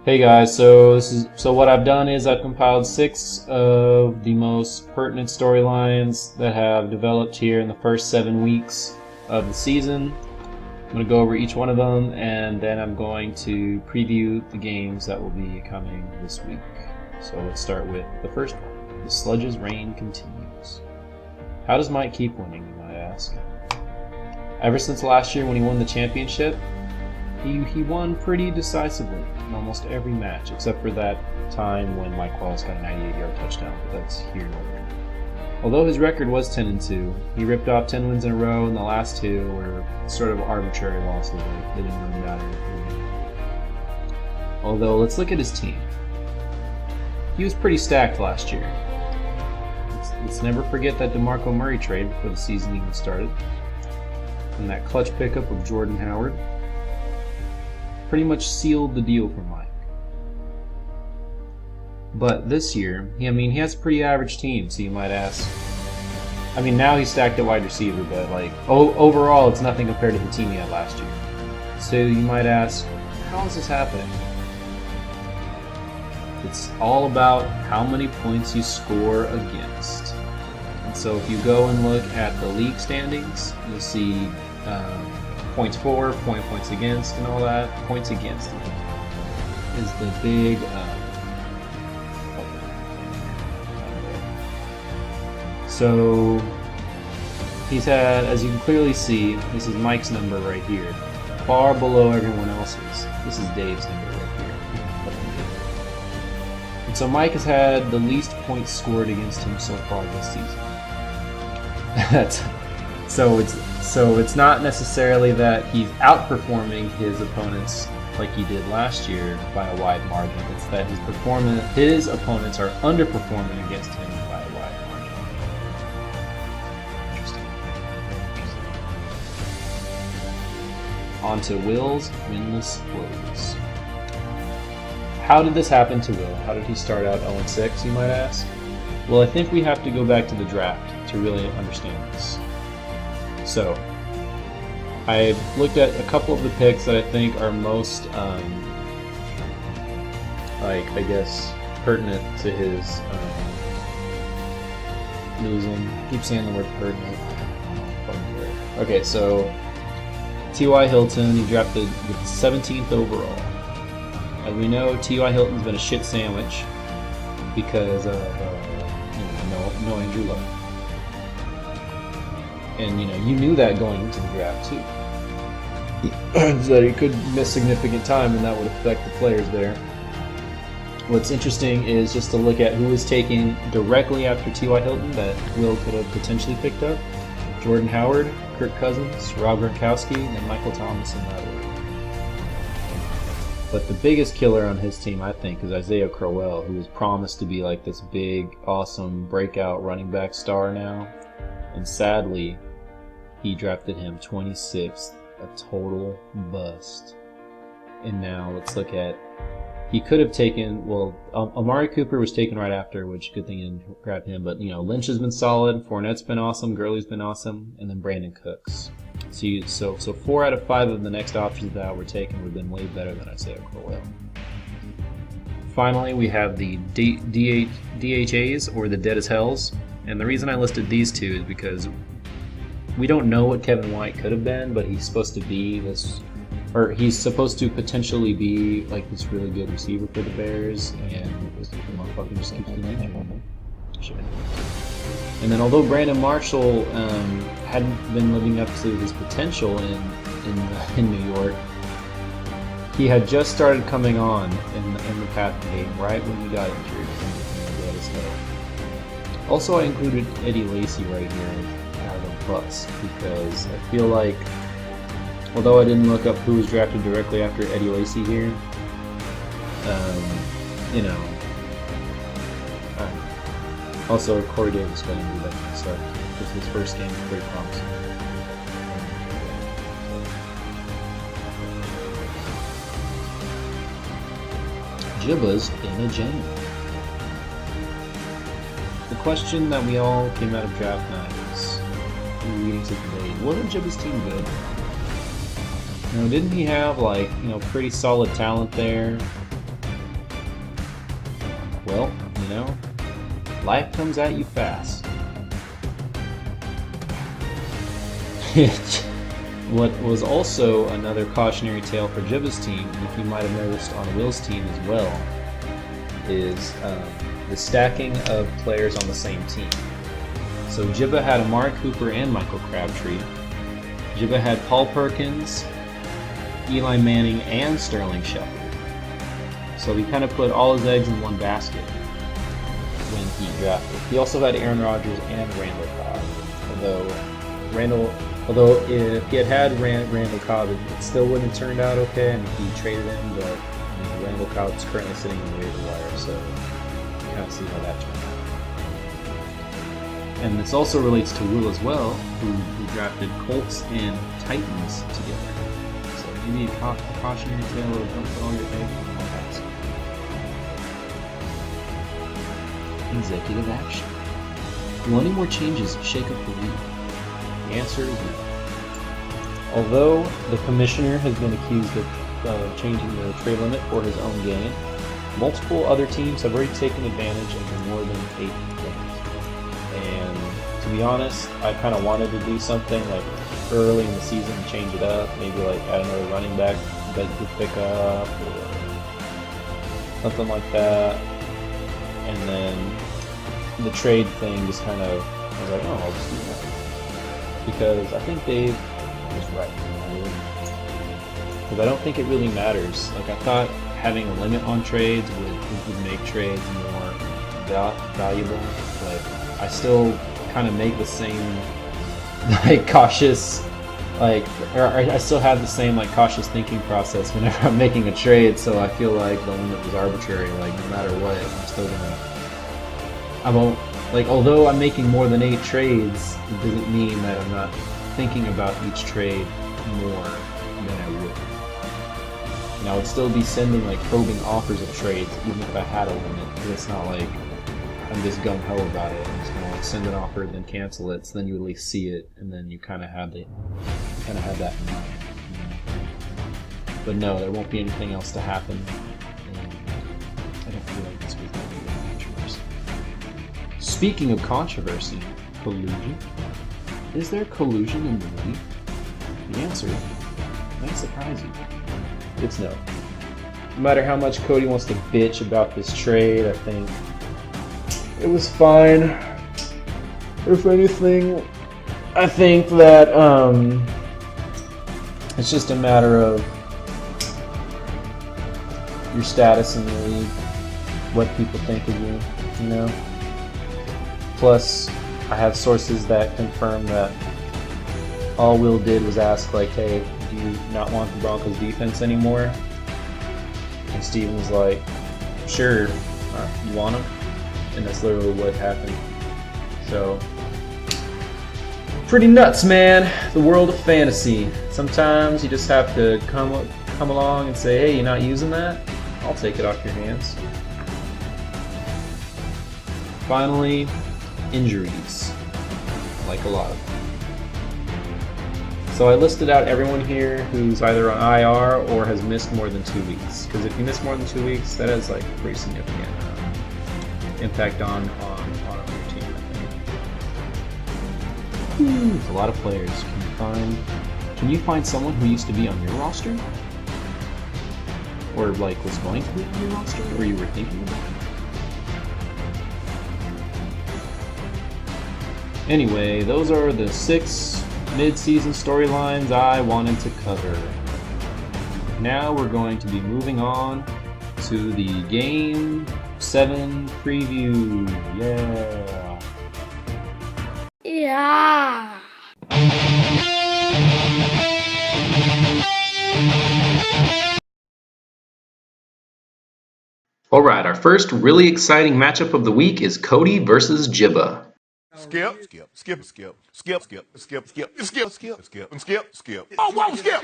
Hey guys, so what I've done is I've compiled 6 of the most pertinent storylines that have developed here in the first 7 weeks of the season. I'm going to go over each one of them, and then I'm going to preview the games that will be coming this week. So let's start with the first one. The Sludge's reign continues. How does Mike keep winning, you might ask? Ever since last year when he won the championship, he won pretty decisively in almost every match, except for that time when Mike Wallace got a 98-yard touchdown, but that's here and there. Although his record was 10-2, he ripped off 10 wins in a row, and the last 2 were sort of arbitrary losses. They didn't really matter. Although, let's look at his team. He was pretty stacked last year. Let's never forget that DeMarco Murray trade before the season even started, and that clutch pickup of Jordan Howard pretty much sealed the deal for Mike. But this year, he has a pretty average team, so you might ask. Now he's stacked at wide receiver, but overall, it's nothing compared to the team he had last year. So you might ask, how is this happening? It's all about how many points you score against. And so if you go and look at the league standings, you'll see points for, points against, and all that. Points against is the big so he's had, as you can clearly see, this is Mike's number right here, far below everyone else's. This is Dave's number right here. And so Mike has had the least points scored against him so far this season. So it's not necessarily that he's outperforming his opponents like he did last year by a wide margin. It's that his opponents are underperforming against him by a wide margin. Interesting. On to Will's winless woes. How did this happen to Will? How did he start out 0-6, you might ask? Well, I think we have to go back to the draft to really understand this. So, I looked at a couple of the picks that I think are most, pertinent to his losing. I keep saying the word pertinent. Okay, so T.Y. Hilton, he drafted with 17th overall. As we know, T.Y. Hilton's been a shit sandwich because of no Andrew Luck. And you knew that going into the draft too. That he could miss significant time and that would affect the players there. What's interesting is just to look at who was taken directly after T.Y. Hilton that Will could have potentially picked up. Jordan Howard, Kirk Cousins, Rob Gronkowski, and then Michael Thomas in that order. But the biggest killer on his team, I think, is Isaiah Crowell, who was promised to be like this big, awesome breakout running back star now. And sadly, he drafted him 26th, a total bust. And now let's look at, he could have taken, Amari Cooper was taken right after, which good thing he didn't grab him. But Lynch has been solid, Fournette's been awesome, Gurley's been awesome, and then Brandon Cooks. So 4 out of 5 of the next options that were taken would have been way better than Isaiah Crowell. Finally, we have the DHAs, or the Dead as Hells. And the reason I listed these two is because we don't know what Kevin White could have been, but he's supposed to be this, or he's supposed to potentially be like this really good receiver for the Bears, and this motherfucker just keeps getting injured. Shit. And then, although Brandon Marshall hadn't been living up to his potential in New York, he had just started coming on in the Path game right when he got injured. Also, I included Eddie Lacy right here as a bust because I feel like, although I didn't look up who was drafted directly after Eddie Lacy here, you know. Also, Corey Davis got injured that kind of stuff. This his first game was pretty promising. Jibba's in a jam. The question that we all came out of draft night is leading to debate: wasn't Jibba's team good? You know, didn't he have like, you know, pretty solid talent there? Well, you know, life comes at you fast. What was also another cautionary tale for Jibba's team, and if you might have noticed on Will's team as well, is the stacking of players on the same team. So Jibba had Amari Cooper and Michael Crabtree. Jibba had Paul Perkins, Eli Manning, and Sterling Shepard. So he kind of put all his eggs in one basket when he drafted. He also had Aaron Rodgers and Randall Cobb. Although if he had Randall Cobb, it still wouldn't have turned out okay. I mean, he traded him, but Randall Cobb's currently sitting on the waiver wire, so you kind of see how that turned out. And this also relates to Will as well, who drafted Colts and Titans together. So maybe a cautionary tale of don't put all your eggs in one basket. Executive action. Will any more changes shake up the league? The answer is no. Although the commissioner has been accused of changing the trade limit for his own gain, multiple other teams have already taken advantage of the more than 8 limit. And to be honest, I kind of wanted to do something like early in the season and change it up, maybe like add another running back that you could pick up or something like that. And then the trade thing just kind of, I was like, oh, I'll just do that. Because I think Dave was right. Because I don't think it really matters. Like, I thought having a limit on trades would make trades more valuable. But I still kind of make the same, like, cautious, like, or I still have the same, like, cautious thinking process whenever I'm making a trade. So I feel like the limit was arbitrary. Like, no matter what, I'm still gonna, I won't. Like, although I'm making more than 8 trades, it doesn't mean that I'm not thinking about each trade more than I would. And I would still be sending, like, probing offers of trades even if I had a limit. Because it's not like I'm just gung-ho about it. I'm just going to, like, send an offer and then cancel it, so then you at least see it, and then you kind of have that in mind. You know? But no, there won't be anything else to happen. And I don't feel like this was going to be a controversy. Speaking of controversy, collusion. Is there collusion in the league? The answer might surprise you. It's no. No matter how much Cody wants to bitch about this trade, I think it was fine. If anything, I think that it's just a matter of your status in the league, what people think of you, you know? Plus, I have sources that confirm that all Will did was ask, like, hey, do you not want the Broncos defense anymore? And Steven was like, sure, you want them? And that's literally what happened. So, pretty nuts, man. The world of fantasy. Sometimes you just have to come along and say, hey, you're not using that? I'll take it off your hands. Finally, injuries, like a lot of them. So I listed out everyone here who's either on IR or has missed more than 2 weeks. Because if you miss more than 2 weeks, that has like pretty significant impact on your team, I think. Woohoo! It's a lot of players. Can you find someone who used to be on your roster? Or like was going to be on your roster? Or you were thinking about? Anyway, those are the 6 mid-season storylines I wanted to cover. Now we're going to be moving on to the Game 7 preview. Yeah! Yeah! Alright, our first really exciting matchup of the week is Cody versus Jibba. Skip. Oh, whoa, skip.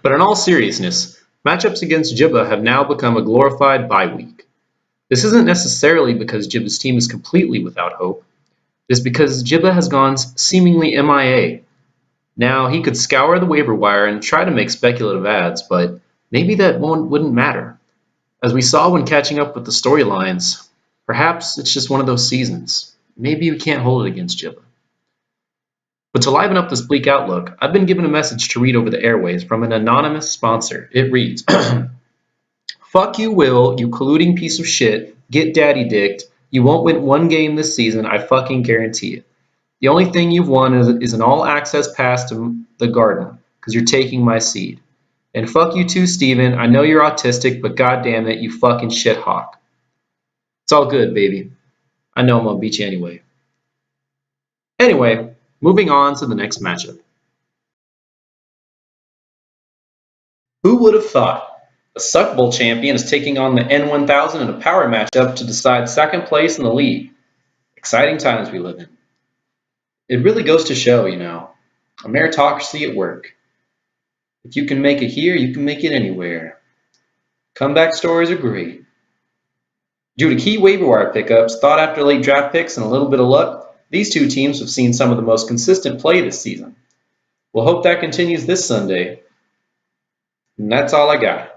But in all seriousness, matchups against Jibba have now become a glorified bye week. This isn't necessarily because Jibba's team is completely without hope. It's because Jibba has gone seemingly MIA. Now, he could scour the waiver wire and try to make speculative ads, but maybe that wouldn't matter. As we saw when catching up with the storylines, perhaps it's just one of those seasons. Maybe we can't hold it against Jibba. But to liven up this bleak outlook, I've been given a message to read over the airways from an anonymous sponsor. It reads, "Fuck you, Will, you colluding piece of shit. Get daddy dicked. You won't win one game this season, I fucking guarantee it. The only thing you've won is an all-access pass to the garden, because you're taking my seed. And fuck you too, Steven. I know you're autistic, but goddamn it, you fucking shithawk. It's all good, baby. I know I'm gonna beat you anyway." Anyway, moving on to the next matchup. Who would have thought? The Suck Bowl champion is taking on the N1000 in a power matchup to decide second place in the league. Exciting times we live in. It really goes to show, a meritocracy at work. If you can make it here, you can make it anywhere. Comeback stories are great. Due to key waiver wire pickups, thought after late draft picks, and a little bit of luck, these two teams have seen some of the most consistent play this season. We'll hope that continues this Sunday. And that's all I got.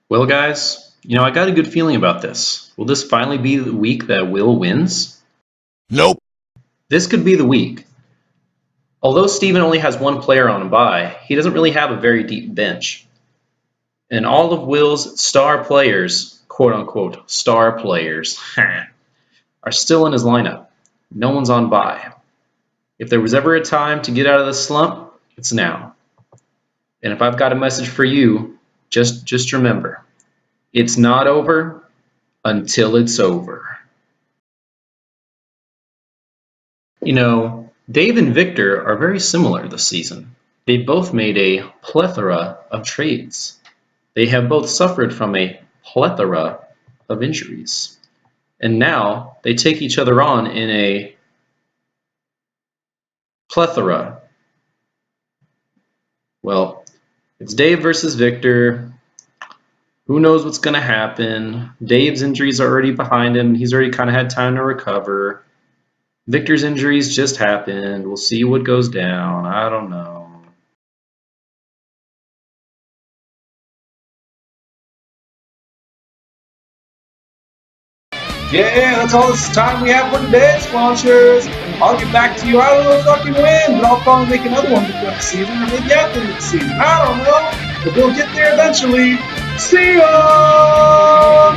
Well, guys, I got a good feeling about this. Will this finally be the week that Will wins? Nope. This could be the week. Although Steven only has one player on a bye, he doesn't really have a very deep bench. And all of Will's star players, quote-unquote star players, are still in his lineup. No one's on bye. If there was ever a time to get out of this slump, it's now. And if I've got a message for you, just remember, it's not over until it's over. Dave and Victor are very similar this season. They both made a plethora of trades. They have both suffered from a plethora of injuries. And now they take each other on in a plethora. Well, it's Dave versus Victor. Who knows what's going to happen? Dave's injuries are already behind him. He's already kind of had time to recover. Victor's injuries just happened. We'll see what goes down. I don't know. Yeah, that's all this time we have for today, sponsors. I'll get back to you. I don't know if I can win, but I'll probably make another one before the season, or maybe after the season. I don't know, but we'll get there eventually. See ya!